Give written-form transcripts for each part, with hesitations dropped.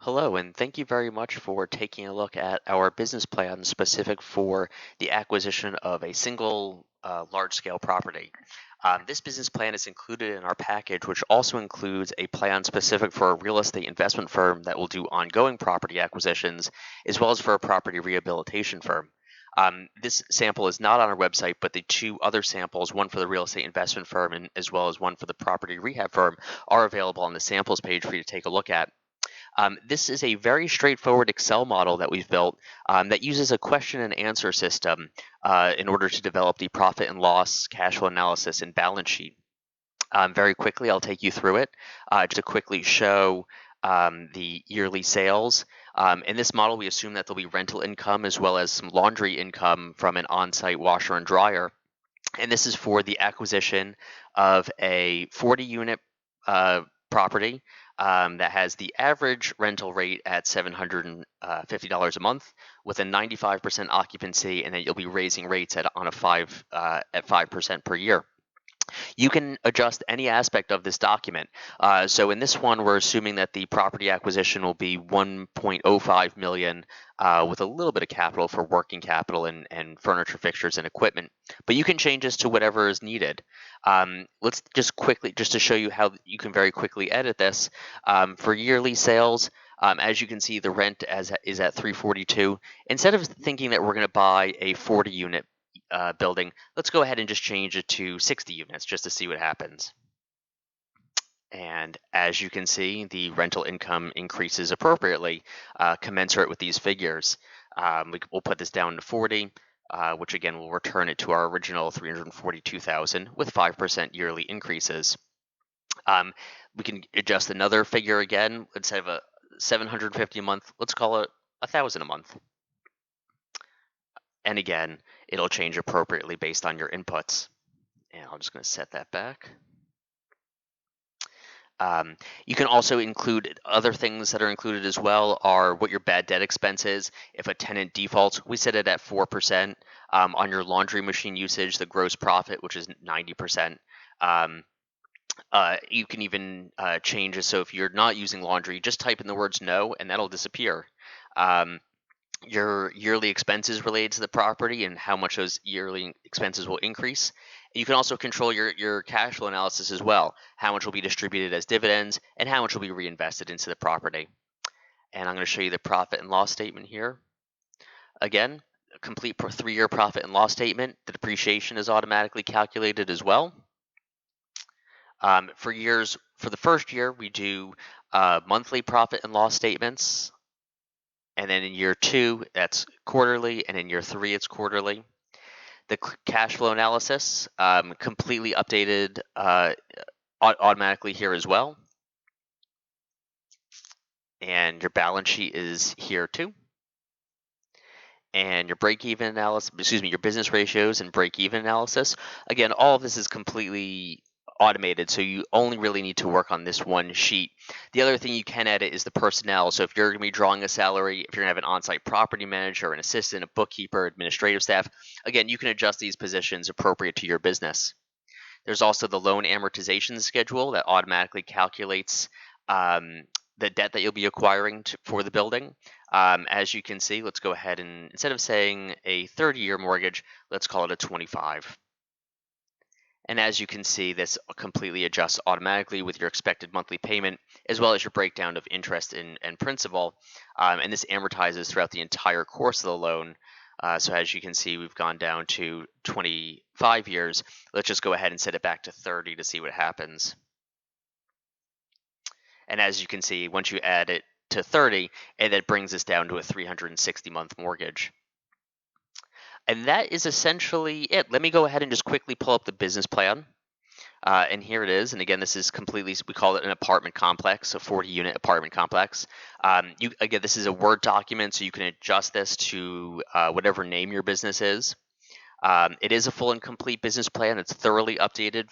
Hello, and thank you very much for taking a look at our business plan specific for the acquisition of a single large-scale property. This business plan is included in our package, which also includes a plan specific for a real estate investment firm that will do ongoing property acquisitions, as well as for a property rehabilitation firm. This sample is not on our website, but the two other samples, one for the real estate investment firm and as well as one for the property rehab firm, are available on the samples page for you to take a look at. This is a very straightforward Excel model that we've built that uses a question and answer system in order to develop the profit and loss, cash flow analysis, and balance sheet. Very quickly, I'll take you through it just to quickly show the yearly sales. In this model, we assume that there'll be rental income as well as some laundry income from an on-site washer and dryer. And this is for the acquisition of a 40-unit property that has the average rental rate at $750 a month with a 95% occupancy, and then you'll be raising rates at 5% per year. You can adjust any aspect of this document. So in this one, we're assuming that the property acquisition will be $1.05 million with a little bit of capital for working capital and furniture, fixtures, and equipment. But you can change this to whatever is needed. Let's just quickly, just to show you how you can very quickly edit this. For yearly sales, as you can see, the rent is at $342. Instead of thinking that we're going to buy a 40-unit building, let's go ahead and just change it to 60 units just to see what happens. And as you can see, the rental income increases appropriately, commensurate with these figures. We'll put this down to 40, which again will return it to our original 342,000 with 5% yearly increases. We can adjust another figure again. Instead of a 750 a month, let's call it 1,000 a month. And again, it'll change appropriately based on your inputs. And I'm just going to set that back. You can also include other things that are included as well are what your bad debt expense is. If a tenant defaults, we set it at 4%. On your laundry machine usage, the gross profit, which is 90%. You can even change it. So if you're not using laundry, just type in the words no, and that'll disappear. Your yearly expenses related to the property and how much those yearly expenses will increase. You can also control your cash flow analysis as well, how much will be distributed as dividends and how much will be reinvested into the property. And I'm going to show you the profit and loss statement here. Again, a complete 3-year profit and loss statement. The depreciation is automatically calculated as well. For the first year, we do monthly profit and loss statements. And then in year 2, that's quarterly, and in year 3, it's quarterly. The cash flow analysis, completely updated automatically here as well. And your balance sheet is here too. And your break-even analysis, your business ratios and break-even analysis. Again, all of this is completely automated, so you only really need to work on this one sheet. The other thing you can edit is the personnel. So if you're going to be drawing a salary, if you're going to have an on-site property manager, an assistant, a bookkeeper, administrative staff, again, you can adjust these positions appropriate to your business. There's also the loan amortization schedule that automatically calculates the debt that you'll be acquiring for the building. As you can see, let's go ahead and instead of saying a 30-year mortgage, let's call it a 25. And as you can see, this completely adjusts automatically with your expected monthly payment, as well as your breakdown of interest and principal. And this amortizes throughout the entire course of the loan. So as you can see, we've gone down to 25 years. Let's just go ahead and set it back to 30 to see what happens. And as you can see, once you add it to 30, and that brings us down to a 360-month mortgage. And that is essentially it. Let me go ahead and just quickly pull up the business plan. And here it is. And again, this is completely, we call it an apartment complex, a 40-unit apartment complex. Again, this is a Word document, so you can adjust this to whatever name your business is. It is a full and complete business plan. It's thoroughly updated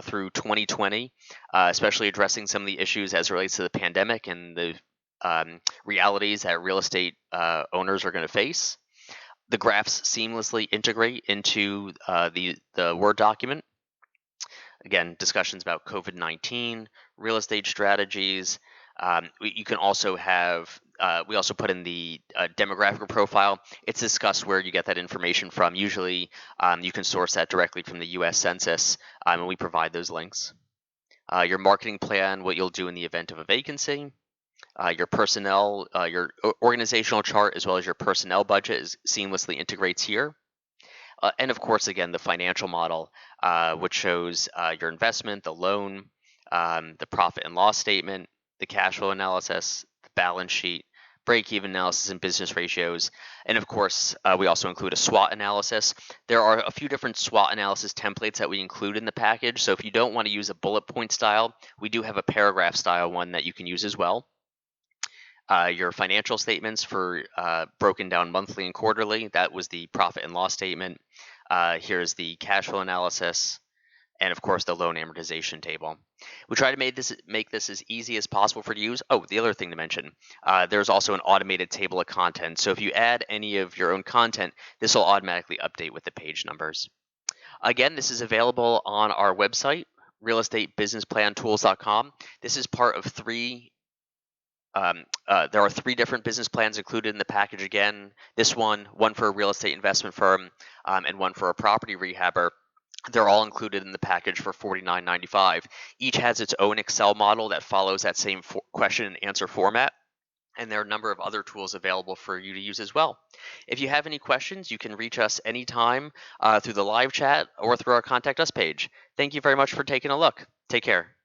through 2020, especially addressing some of the issues as it relates to the pandemic and the realities that real estate owners are going to face. The graphs seamlessly integrate into the Word document. Again, discussions about COVID-19, real estate strategies, You can also have, we also put in the demographic profile. It's discussed where you get that information from. Usually you can source that directly from the US Census, and we provide those links. Your marketing plan, what you'll do in the event of a vacancy. Your personnel, your organizational chart, as well as your personnel budget seamlessly integrates here. And of course, again, the financial model, which shows your investment, the loan, the profit and loss statement, the cash flow analysis, the balance sheet, break-even analysis, and business ratios. And of course, we also include a SWOT analysis. There are a few different SWOT analysis templates that we include in the package. So if you don't want to use a bullet point style, we do have a paragraph style one that you can use as well. Your financial statements for broken down monthly and quarterly. That was the profit and loss statement. Here's the cash flow analysis, and of course the loan amortization table. We try to make this as easy as possible for you to use. Oh, the other thing to mention, there's also an automated table of contents. So if you add any of your own content, this will automatically update with the page numbers. Again, this is available on our website, realestatebusinessplantools.com. This is part of three. There are three different business plans included in the package again. This one for a real estate investment firm, and one for a property rehabber. They're all included in the package for $49.95. Each has its own Excel model that follows that same question and answer format. And there are a number of other tools available for you to use as well. If you have any questions, you can reach us anytime through the live chat or through our Contact Us page. Thank you very much for taking a look. Take care.